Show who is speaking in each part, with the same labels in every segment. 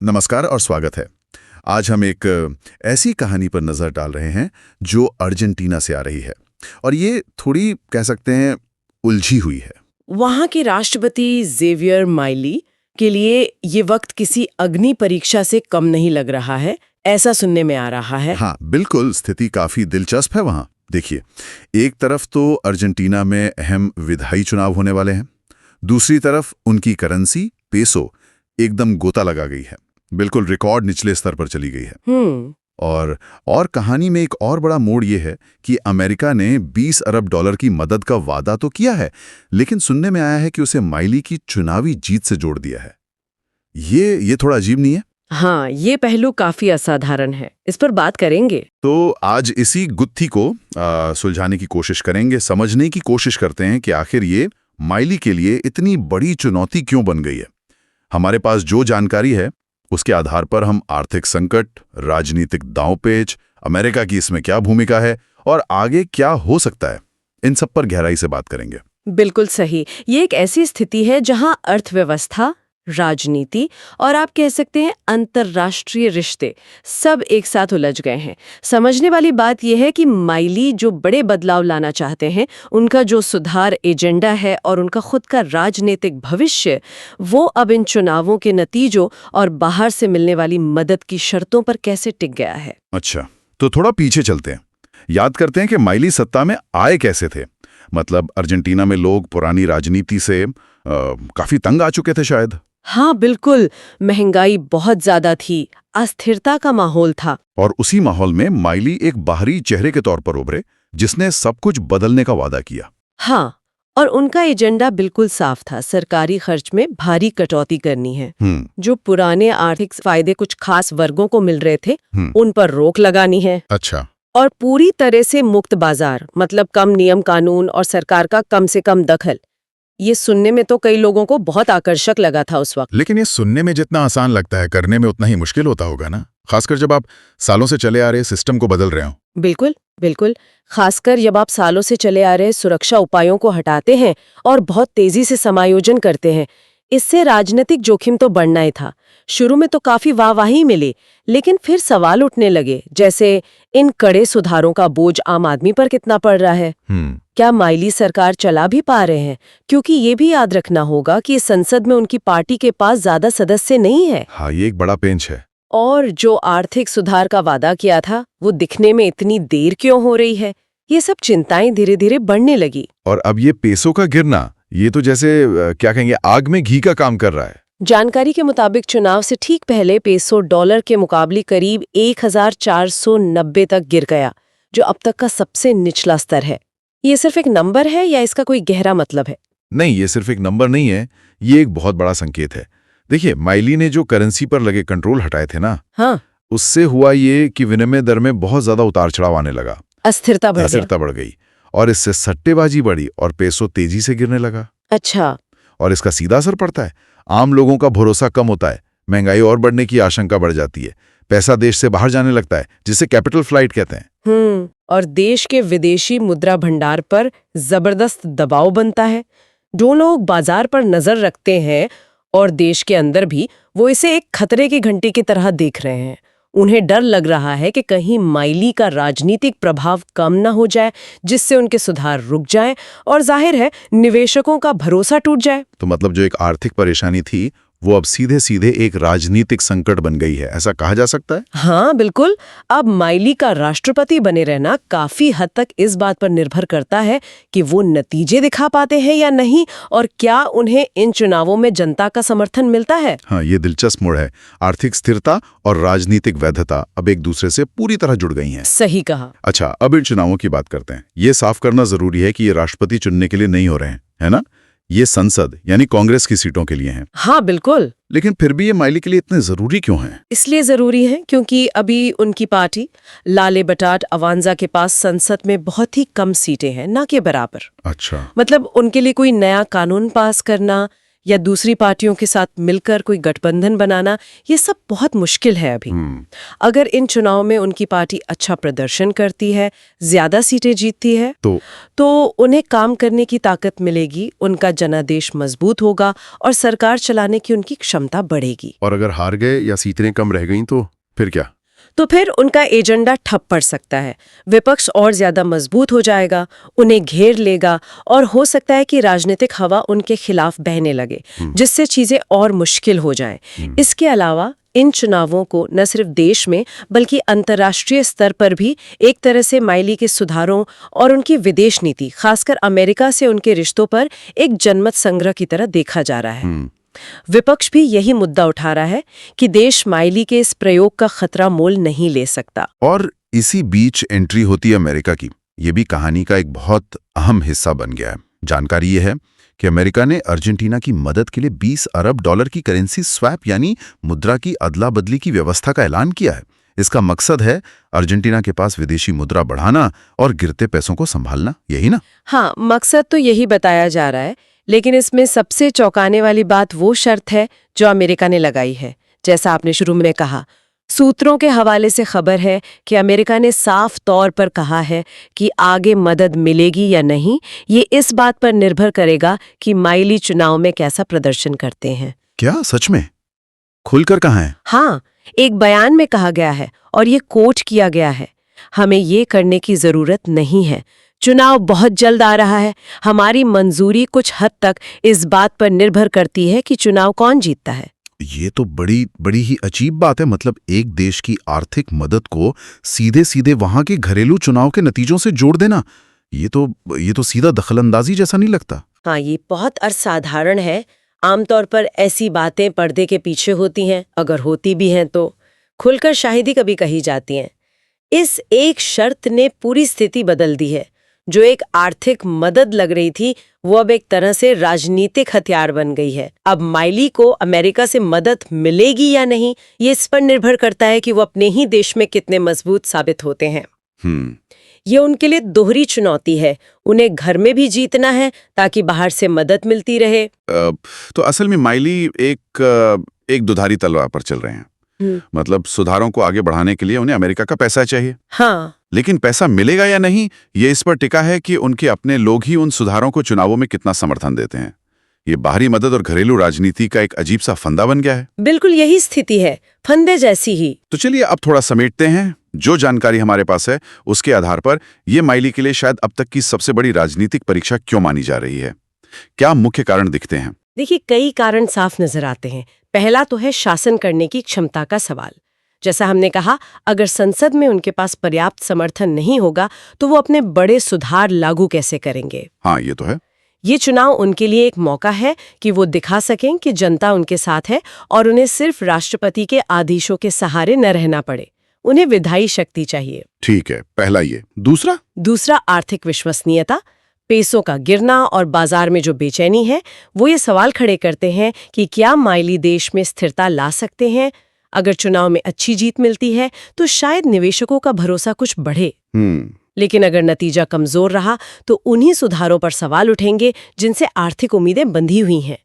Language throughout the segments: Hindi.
Speaker 1: नमस्कार और स्वागत है। आज हम एक ऐसी कहानी पर नजर डाल रहे हैं जो अर्जेंटीना से आ रही है और ये थोड़ी कह सकते हैं उलझी हुई है।
Speaker 2: वहाँ के राष्ट्रपति जेवियर माइली के लिए ये वक्त किसी अग्नि परीक्षा से कम नहीं लग रहा है, ऐसा सुनने में आ रहा है।
Speaker 1: हाँ बिल्कुल, स्थिति काफी दिलचस्प है वहाँ। देखिए, एक तरफ तो अर्जेंटीना में अहम विधायी चुनाव होने वाले हैं, दूसरी तरफ उनकी करेंसी पेसो एकदम गोता लगा गई है, बिल्कुल रिकॉर्ड निचले स्तर पर चली गई है। और कहानी में एक और बड़ा मोड़ ये है कि अमेरिका ने 20 अरब डॉलर की मदद का वादा तो किया है, लेकिन सुनने में आया है कि उसे माइली की चुनावी जीत से जोड़ दिया है। ये थोड़ा अजीब नहीं है?
Speaker 2: हाँ, ये पहलू काफी असाधारण है, इस पर बात करेंगे।
Speaker 1: तो आज इसी गुत्थी को सुलझाने की कोशिश करेंगे, समझने की कोशिश करते हैं कि आखिर ये माइली के लिए इतनी बड़ी चुनौती क्यों बन गई है। हमारे पास जो जानकारी है उसके आधार पर हम आर्थिक संकट, राजनीतिक दांवपेच, अमेरिका की इसमें क्या भूमिका है और आगे क्या हो सकता है, इन सब पर गहराई से बात करेंगे।
Speaker 2: बिल्कुल सही। ये एक ऐसी स्थिति है जहां अर्थव्यवस्था, राजनीति और आप कह सकते हैं अंतर्राष्ट्रीय रिश्ते सब एक साथ उलझ गए हैं। समझने वाली बात यह है कि माइली जो बड़े बदलाव लाना चाहते हैं, उनका जो सुधार एजेंडा है और उनका खुद का राजनीतिक भविष्य, वो अब इन चुनावों के नतीजों और बाहर से मिलने वाली मदद की शर्तों पर कैसे टिक गया है।
Speaker 1: अच्छा, तो थोड़ा पीछे चलते हैं, याद करते हैं कि माइली सत्ता में आए कैसे थे। मतलब अर्जेंटीना में लोग पुरानी राजनीति से काफी तंग आ चुके थे शायद।
Speaker 2: हाँ बिल्कुल, महंगाई बहुत ज्यादा थी, अस्थिरता का माहौल था।
Speaker 1: और उसी माहौल में माइली एक बाहरी चेहरे के तौर पर उभरे, जिसने सब कुछ बदलने का वादा किया।
Speaker 2: हाँ, और उनका एजेंडा बिल्कुल साफ था, सरकारी खर्च में भारी कटौती करनी है। जो पुराने आर्थिक फायदे कुछ खास वर्गों को मिल रहे थे, उन पर रोक लगानी है।
Speaker 1: अच्छा।
Speaker 2: और पूरी तरह से मुक्त बाजार, मतलब कम नियम कानून और सरकार का कम से कम दखल। ये सुनने में तो कई लोगों को बहुत आकर्षक लगा था उस वक्त।
Speaker 3: लेकिन ये सुनने में जितना आसान लगता है, करने में उतना ही मुश्किल होता होगा ना, खासकर जब आप सालों से चले आ रहे सिस्टम को बदल रहे हो।
Speaker 2: बिल्कुल बिल्कुल, खासकर जब आप सालों से चले आ रहे सुरक्षा उपायों को हटाते हैं और बहुत तेजी से समायोजन करते हैं। इससे राजनीतिक जोखिम तो बढ़ना ही था। शुरू में तो काफी वाहवाही मिली, लेकिन फिर सवाल उठने लगे, जैसे इन कड़े सुधारों का बोझ आम आदमी पर कितना पड़ रहा है। क्या माइली सरकार चला भी पा रहे हैं? क्योंकि ये भी याद रखना होगा कि संसद में उनकी पार्टी के पास ज्यादा सदस्य नहीं है।
Speaker 1: हाँ, ये एक बड़ा पेंच है।
Speaker 2: और जो आर्थिक सुधार का वादा किया था, वो दिखने में इतनी देर क्यों हो रही है? ये सब चिंताएं धीरे धीरे बढ़ने लगी।
Speaker 1: और अब ये पेसो का गिरना, ये तो जैसे क्या कहेंगे, आग में घी का काम कर रहा है।
Speaker 2: जानकारी के मुताबिक चुनाव से ठीक पहले पेसो डॉलर के मुकाबले करीब 1490 तक गिर गया, जो अब तक का सबसे निचला स्तर है। ये सिर्फ एक नंबर है या इसका कोई गहरा मतलब है?
Speaker 1: नहीं, ये सिर्फ एक नंबर नहीं है, ये एक बहुत बड़ा संकेत है। देखिए, माइली ने जो करेंसी पर लगे कंट्रोल हटाए थे ना,
Speaker 2: हाँ,
Speaker 1: उससे हुआ ये कि विनिमय दर में बहुत ज्यादा उतार चढ़ाव आने लगा,
Speaker 2: अस्थिरता बढ़
Speaker 1: गई और इससे सट्टेबाजी बढ़ी और पेसो तेजी से गिरने लगा।
Speaker 2: अच्छा।
Speaker 1: और इसका सीधा असर पड़ता है, आम लोगों का भरोसा कम होता है, महंगाई और बढ़ने की आशंका बढ़ जाती है, पैसा देश से बाहर जाने लगता है, जिसे कैपिटल फ्लाइट कहते हैं।
Speaker 2: और देश के विदेशी मुद्रा भंडार पर जबरदस्त दबाव बनता है। जो लोग बाजार पर नजर रखते हैं और देश के अंदर भी, वो इसे एक खतरे की घंटी की तरह देख रहे हैं। उन्हें डर लग रहा है कि कहीं माइली का राजनीतिक प्रभाव कम न हो जाए, जिससे उनके सुधार रुक जाएं और जाहिर है निवेशकों का भरोसा टूट जाए।
Speaker 1: तो मतलब जो एक आर्थिक परेशानी थी, वो अब सीधे सीधे एक राजनीतिक संकट बन गई है, ऐसा कहा जा सकता है?
Speaker 2: हाँ बिल्कुल। अब माइली का राष्ट्रपति बने रहना काफी हद तक इस बात पर निर्भर करता है कि वो नतीजे दिखा पाते हैं या नहीं, और क्या उन्हें इन चुनावों में जनता का समर्थन मिलता है।
Speaker 1: हाँ, ये दिलचस्प मोड़ है। आर्थिक स्थिरता और राजनीतिक वैधता अब एक दूसरे से पूरी तरह जुड़ गई हैं।
Speaker 2: सही कहा।
Speaker 1: अच्छा, अब इन चुनावों की बात करते हैं। ये साफ करना जरूरी है कि ये राष्ट्रपति चुनने के लिए नहीं हो रहे हैं, है ना? ये संसद यानी कांग्रेस की सीटों के लिए हैं।
Speaker 2: हाँ बिल्कुल।
Speaker 1: लेकिन फिर भी ये माइली के लिए इतने जरूरी क्यों हैं?
Speaker 2: इसलिए जरूरी है क्योंकि अभी उनकी पार्टी लाले बटाट अवांजा के पास संसद में बहुत ही कम सीटें हैं, ना के बराबर।
Speaker 1: अच्छा।
Speaker 2: मतलब उनके लिए कोई नया कानून पास करना या दूसरी पार्टियों के साथ मिलकर कोई गठबंधन बनाना, ये सब बहुत मुश्किल है अभी। अगर इन चुनाव में उनकी पार्टी अच्छा प्रदर्शन करती है, ज्यादा सीटें जीतती है, तो उन्हें काम करने की ताकत मिलेगी, उनका जनादेश मजबूत होगा और सरकार चलाने की उनकी क्षमता बढ़ेगी।
Speaker 4: और अगर हार गए या सीटें कम रह गईं तो फिर क्या?
Speaker 2: तो फिर उनका एजेंडा ठप पड़ सकता है, विपक्ष और ज्यादा मजबूत हो जाएगा, उन्हें घेर लेगा और हो सकता है कि राजनीतिक हवा उनके खिलाफ बहने लगे, जिससे चीजें और मुश्किल हो जाएं। इसके अलावा इन चुनावों को न सिर्फ देश में बल्कि अंतर्राष्ट्रीय स्तर पर भी एक तरह से माइली के सुधारों और उनकी विदेश नीति, खासकर अमेरिका से उनके रिश्तों पर एक जनमत संग्रह की तरह देखा जा रहा है। विपक्ष भी यही मुद्दा उठा रहा है कि देश माइली के इस प्रयोग का खतरा मोल नहीं ले सकता।
Speaker 1: और इसी बीच एंट्री होती है अमेरिका की। ये भी कहानी का एक बहुत अहम हिस्सा बन गया है। जानकारी ये है कि अमेरिका ने अर्जेंटीना की मदद के लिए $20 अरब की करेंसी स्वैप यानी मुद्रा की अदला बदली की व्यवस्था का ऐलान किया है। इसका मकसद है अर्जेंटीना के पास विदेशी मुद्रा बढ़ाना और गिरते पैसों को संभालना, यही ना?
Speaker 2: हाँ, मकसद तो यही बताया जा रहा है, लेकिन इसमें सबसे चौंकाने वाली बात वो शर्त है जो अमेरिका ने लगाई है। जैसा आपने शुरू में कहा, सूत्रों के हवाले से खबर है कि अमेरिका ने साफ तौर पर कहा है कि आगे मदद मिलेगी या नहीं, ये इस बात पर निर्भर करेगा कि माइली चुनाव में कैसा प्रदर्शन करते हैं।
Speaker 1: क्या सच में? खुलकर कहाँ है?
Speaker 2: हाँ, एक बयान में कहा गया है और ये कोट किया गया है, हमें ये करने की जरूरत नहीं है, चुनाव बहुत जल्द आ रहा है, हमारी मंजूरी कुछ हद तक इस बात पर निर्भर करती है कि चुनाव कौन जीतता है।
Speaker 1: ये तो बड़ी ही अजीब बात है। मतलब एक देश की आर्थिक मदद को सीधे सीधे वहां के घरेलू चुनाव के नतीजों से जोड़ देना, ये तो सीधा दखलंदाजी जैसा नहीं लगता?
Speaker 2: हाँ, ये बहुत असाधारण है। आमतौर पर ऐसी बातें पर्दे के पीछे होती हैं, अगर होती भी हैं तो खुलकर शायद ही कभी कही जाती हैं। इस एक शर्त ने पूरी स्थिति बदल दी है। जो एक आर्थिक मदद लग रही थी, वो अब एक तरह से राजनीतिक हथियार बन गई है। अब माइली को अमेरिका से मदद मिलेगी या नहीं, ये इस पर निर्भर करता है कि वो अपने ही देश में कितने मजबूत साबित होते हैं। ये उनके लिए दोहरी चुनौती है। उन्हें घर में भी जीतना है ताकि बाहर से मदद मिलती रहे।
Speaker 4: तो असल में माइली एक दुधारी तलवार पर चल रहे हैं। मतलब सुधारों को आगे बढ़ाने के लिए उन्हें अमेरिका का पैसा चाहिए।
Speaker 2: हाँ,
Speaker 4: लेकिन पैसा मिलेगा या नहीं, ये इस पर टिका है कि उनके अपने लोग ही उन सुधारों को चुनावों में कितना समर्थन देते हैं। ये बाहरी मदद और घरेलू राजनीति का एक अजीब सा फंदा बन गया है।
Speaker 2: बिल्कुल यही स्थिति है, फंदे जैसी ही।
Speaker 4: तो चलिए अब थोड़ा समेटते हैं। जो जानकारी हमारे पास है उसके आधार पर ये माइली के लिए शायद अब तक की सबसे बड़ी राजनीतिक परीक्षा क्यों मानी जा रही है? क्या मुख्य कारण दिखते हैं?
Speaker 2: देखिए, कई कारण साफ नजर आते हैं। पहला तो है शासन करने की क्षमता का सवाल। जैसा हमने कहा, अगर संसद में उनके पास पर्याप्त समर्थन नहीं होगा तो वो अपने बड़े सुधार लागू कैसे करेंगे?
Speaker 4: हाँ, ये तो है।
Speaker 2: ये चुनाव उनके लिए एक मौका है कि वो दिखा सकें कि जनता उनके साथ है और उन्हें सिर्फ राष्ट्रपति के आदेशों के सहारे न रहना पड़े। उन्हें विधायी शक्ति चाहिए।
Speaker 4: ठीक है, पहला ये। दूसरा
Speaker 2: आर्थिक विश्वसनीयता। पेसों का गिरना और बाजार में जो बेचैनी है, वो ये सवाल खड़े करते हैं कि क्या माइली देश में स्थिरता ला सकते हैं? अगर चुनाव में अच्छी जीत मिलती है तो शायद निवेशकों का भरोसा कुछ बढ़े। लेकिन अगर नतीजा कमजोर रहा तो उन्हीं सुधारों पर सवाल उठेंगे जिनसे आर्थिक उम्मीदें बंधी हुई हैं।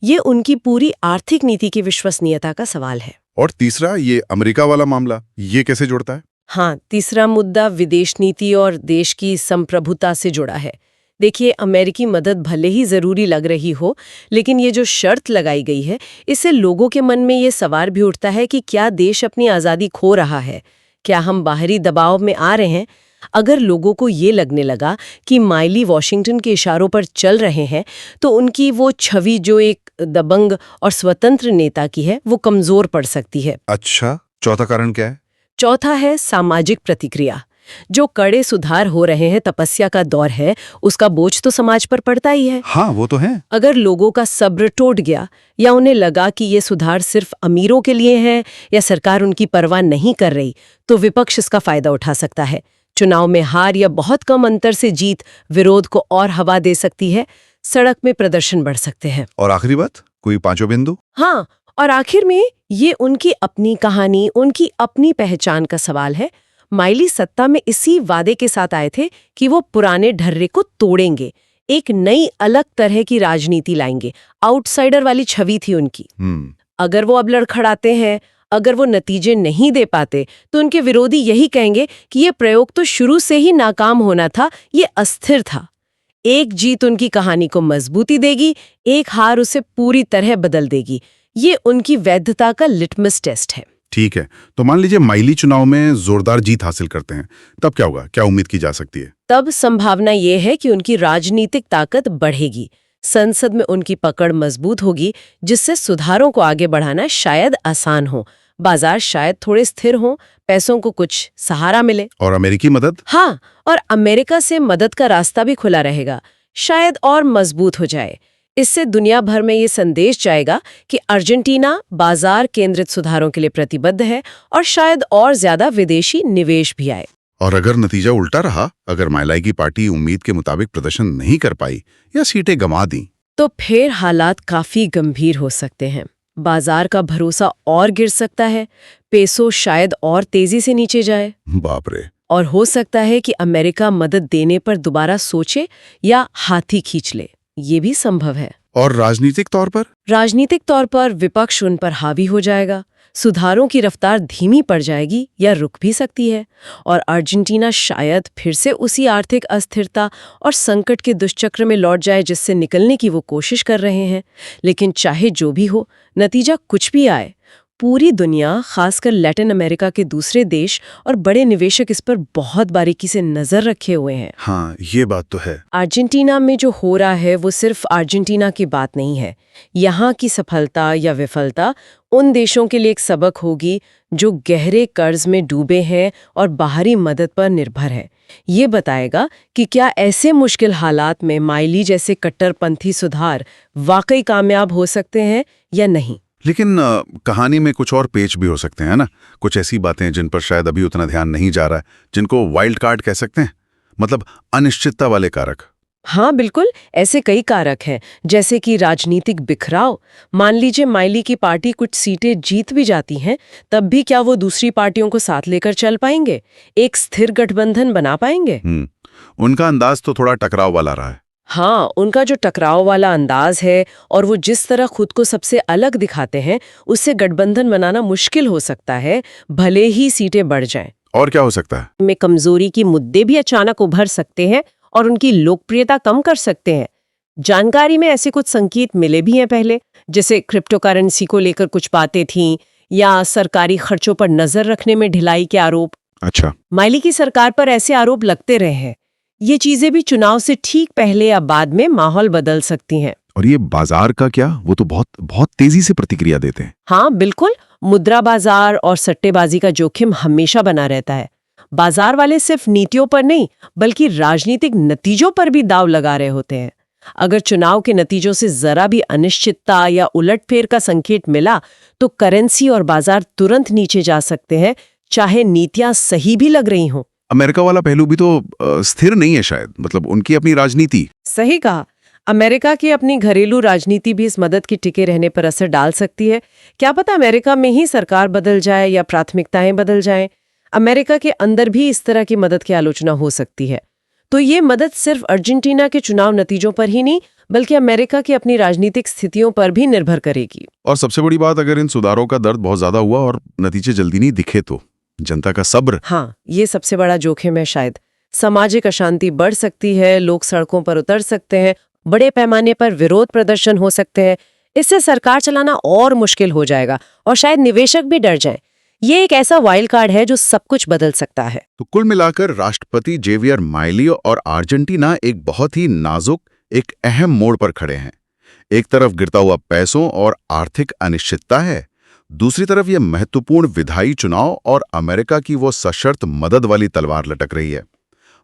Speaker 2: ये उनकी पूरी आर्थिक नीति की विश्वसनीयता का सवाल है।
Speaker 4: और तीसरा, ये अमेरिका वाला मामला, ये कैसे जुड़ता है?
Speaker 2: हाँ, तीसरा मुद्दा विदेश नीति और देश की संप्रभुता से जुड़ा है। देखिए, अमेरिकी मदद भले ही जरूरी लग रही हो, लेकिन ये जो शर्त लगाई गई है, इससे लोगों के मन में ये सवाल भी उठता है कि क्या देश अपनी आज़ादी खो रहा है? क्या हम बाहरी दबाव में आ रहे हैं? अगर लोगों को ये लगने लगा कि माइली वॉशिंगटन के इशारों पर चल रहे हैं, तो उनकी वो छवि जो एक दबंग और स्वतंत्र नेता की है, वो कमजोर पड़ सकती है।
Speaker 4: अच्छा, चौथा कारण क्या है?
Speaker 2: चौथा है सामाजिक प्रतिक्रिया। जो कड़े सुधार हो रहे हैं, तपस्या का दौर है, उसका बोझ तो समाज पर पड़ता ही है।
Speaker 4: हाँ, वो तो है।
Speaker 2: अगर लोगों का सब्र टूट गया या उन्हें लगा कि ये सुधार सिर्फ अमीरों के लिए है या सरकार उनकी परवाह नहीं कर रही, तो विपक्ष इसका फायदा उठा सकता है। चुनाव में हार या बहुत कम अंतर से जीत विरोध को और हवा दे सकती है। सड़क में प्रदर्शन बढ़ सकते हैं।
Speaker 4: और आखिरी बात, कोई पांचों बिंदु?
Speaker 2: हाँ, और आखिर में ये उनकी अपनी कहानी, उनकी अपनी पहचान का सवाल है। माइली सत्ता में इसी वादे के साथ आए थे कि वो पुराने ढर्रे को तोड़ेंगे, एक नई अलग तरह की राजनीति लाएंगे। आउटसाइडर वाली छवि थी उनकी। अगर वो अब लड़खड़ाते हैं, अगर वो नतीजे नहीं दे पाते, तो उनके विरोधी यही कहेंगे कि ये प्रयोग तो शुरू से ही नाकाम होना था, ये अस्थिर था। एक जीत उनकी कहानी को मजबूती देगी, एक हार उसे पूरी तरह बदल देगी। ये उनकी वैधता का लिटमस टेस्ट है।
Speaker 4: ठीक है, तो मान लीजिए माइली चुनाव में जोरदार जीत हासिल करते हैं, तब क्या होगा? क्या उम्मीद की जा सकती है?
Speaker 2: तब संभावना ये है कि उनकी राजनीतिक ताकत बढ़ेगी, संसद में उनकी पकड़ मजबूत होगी, जिससे सुधारों को आगे बढ़ाना शायद आसान हो, बाजार शायद थोड़े स्थिर हों, पैसों को कुछ सहारा मिले।
Speaker 4: और अमेरिकी मदद?
Speaker 2: हाँ, और अमेरिका से मदद का रास्ता भी खुला रहेगा, शायद और मजबूत हो जाए। इससे दुनिया भर में ये संदेश जाएगा कि अर्जेंटीना बाजार केंद्रित सुधारों के लिए प्रतिबद्ध है और शायद और ज्यादा विदेशी निवेश भी आए।
Speaker 4: और अगर नतीजा उल्टा रहा, अगर माइलाई की पार्टी उम्मीद के मुताबिक प्रदर्शन नहीं कर पाई या सीटें गंवा दी,
Speaker 2: तो फिर हालात काफी गंभीर हो सकते हैं। बाजार का भरोसा और गिर सकता है, पेसो शायद और तेजी से नीचे जाए,
Speaker 4: बाप रे।
Speaker 2: और हो सकता है कि अमेरिका मदद देने पर दोबारा सोचे या हाथी खींच ले। ये भी संभव है।
Speaker 4: और राजनीतिक तौर पर?
Speaker 2: राजनीतिक तौर पर विपक्ष उन पर हावी हो जाएगा, सुधारों की रफ्तार धीमी पड़ जाएगी या रुक भी सकती है, और अर्जेंटीना शायद फिर से उसी आर्थिक अस्थिरता और संकट के दुष्चक्र में लौट जाए जिससे निकलने की वो कोशिश कर रहे हैं। लेकिन चाहे जो भी हो, नतीजा कुछ भी आए, पूरी दुनिया, खासकर लैटिन अमेरिका के दूसरे देश और बड़े निवेशक इस पर बहुत बारीकी से नजर रखे हुए हैं।
Speaker 4: हाँ, ये बात तो है।
Speaker 2: अर्जेंटीना में जो हो रहा है वो सिर्फ अर्जेंटीना की बात नहीं है। यहाँ की सफलता या विफलता उन देशों के लिए एक सबक होगी जो गहरे कर्ज में डूबे हैं और बाहरी मदद पर निर्भर है। ये बताएगा कि क्या ऐसे मुश्किल हालात में माइली जैसे कट्टरपंथी सुधार वाकई कामयाब हो सकते हैं या नहीं।
Speaker 4: लेकिन कहानी में कुछ और पेच भी हो सकते हैं ना, कुछ ऐसी बातें जिन पर शायद अभी उतना ध्यान नहीं जा रहा है, जिनको वाइल्ड कार्ड कह सकते हैं, मतलब अनिश्चितता वाले कारक।
Speaker 2: हाँ बिल्कुल, ऐसे कई कारक हैं, जैसे कि राजनीतिक बिखराव। मान लीजिए माइली की पार्टी कुछ सीटें जीत भी जाती हैं, तब भी क्या वो दूसरी पार्टियों को साथ लेकर चल पाएंगे, एक स्थिर गठबंधन बना पाएंगे?
Speaker 4: उनका अंदाज तो थोड़ा टकराव वाला रहा है।
Speaker 2: हाँ, उनका जो टकराव वाला अंदाज है और वो जिस तरह खुद को सबसे अलग दिखाते हैं, उससे गठबंधन बनाना मुश्किल हो सकता है, भले ही सीटें बढ़ जाएं।
Speaker 4: और क्या हो सकता है?
Speaker 2: में कमजोरी की मुद्दे भी अचानक उभर सकते हैं और उनकी लोकप्रियता कम कर सकते हैं। जानकारी में ऐसे कुछ संकेत मिले भी हैं पहले, जैसे क्रिप्टो करेंसी को लेकर कुछ बातें थीं या सरकारी खर्चों पर नजर रखने में ढिलाई के आरोप।
Speaker 4: अच्छा,
Speaker 2: माइली की सरकार पर ऐसे आरोप लगते रहे हैं। ये चीजें भी चुनाव से ठीक पहले या बाद में माहौल बदल सकती हैं।
Speaker 4: और ये बाजार का क्या, वो तो बहुत बहुत तेजी से प्रतिक्रिया देते हैं।
Speaker 2: हाँ बिल्कुल, मुद्रा बाजार और सट्टेबाजी का जोखिम हमेशा बना रहता है। बाजार वाले सिर्फ नीतियों पर नहीं, बल्कि राजनीतिक नतीजों पर भी दांव लगा रहे होते हैं। अगर चुनाव के नतीजों से जरा भी अनिश्चितता या उलटफेर का संकेत मिला, तो करेंसी और बाजार तुरंत नीचे जा सकते हैं, चाहे नीतियां सही भी लग रही हों।
Speaker 4: अमेरिका वाला पहलू भी तो स्थिर नहीं है शायद, मतलब उनकी अपनी राजनीति।
Speaker 2: सही कहा, अमेरिका की अपनी घरेलू राजनीति भी इस मदद के टिके रहने पर असर डाल सकती है। क्या पता अमेरिका में ही सरकार बदल जाए या प्राथमिकताएं बदल जाएं। अमेरिका के अंदर भी इस तरह की मदद की आलोचना हो सकती है। तो ये मदद सिर्फ अर्जेंटीना के चुनाव नतीजों पर ही नहीं, बल्कि अमेरिका की अपनी राजनीतिक स्थितियों पर भी निर्भर करेगी।
Speaker 4: और सबसे बड़ी बात, अगर इन सुधारों का दर्द बहुत ज्यादा हुआ और नतीजे जल्दी नहीं दिखे, तो जनता का सब्र।
Speaker 2: हाँ, ये सबसे बड़ा जोखिम है शायद। सामाजिक अशांति बढ़ सकती है, लोग सड़कों पर उतर सकते हैं, बड़े पैमाने पर विरोध प्रदर्शन हो सकते हैं। इससे सरकार चलाना और मुश्किल हो जाएगा और शायद निवेशक भी डर जाएं। ये एक ऐसा वाइल्ड कार्ड है जो सब कुछ बदल सकता है।
Speaker 4: तो कुल मिलाकर राष्ट्रपति जेवियर माइली और अर्जेंटीना एक बहुत ही नाजुक, एक अहम मोड़ पर खड़े हैं। एक तरफ गिरता हुआ पैसों और आर्थिक अनिश्चितता है, दूसरी तरफ ये महत्वपूर्ण विधायी चुनाव और अमेरिका की वो सशर्त मदद वाली तलवार लटक रही है।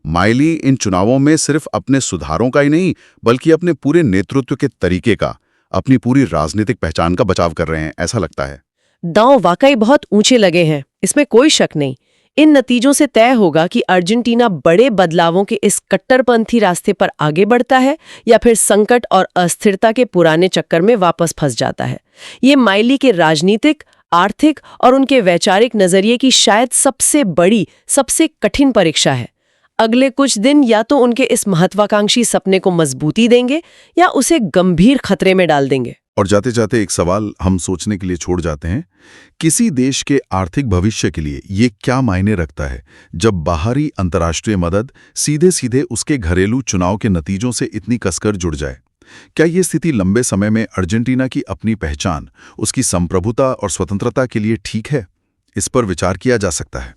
Speaker 4: माइली इन चुनावों में सिर्फ अपने सुधारों का ही नहीं, बल्कि अपने पूरे नेतृत्व के तरीके का, अपनी पूरी राजनीतिक पहचान का बचाव कर रहे हैं, ऐसा लगता है।
Speaker 2: दांव वाकई बहुत ऊंचे लगे हैं, इसमें कोई शक नहीं। इन नतीजों से तय होगा कि अर्जेंटीना बड़े बदलावों के इस कट्टरपंथी रास्ते पर आगे बढ़ता है या फिर संकट और अस्थिरता के पुराने चक्कर में वापस फंस जाता है। ये माइली के राजनीतिक, आर्थिक और उनके वैचारिक नजरिए की शायद सबसे बड़ी, सबसे कठिन परीक्षा है। अगले कुछ दिन या तो उनके इस महत्वाकांक्षी सपने को मजबूती देंगे या उसे गंभीर खतरे में डाल देंगे।
Speaker 4: और जाते जाते एक सवाल हम सोचने के लिए छोड़ जाते हैं, किसी देश के आर्थिक भविष्य के लिए ये क्या मायने रखता है जब बाहरी अंतर्राष्ट्रीय मदद सीधे सीधे उसके घरेलू चुनाव के नतीजों से इतनी कसकर जुड़ जाए? क्या ये स्थिति लंबे समय में अर्जेंटीना की अपनी पहचान, उसकी संप्रभुता और स्वतंत्रता के लिए ठीक है? इस पर विचार किया जा सकता है।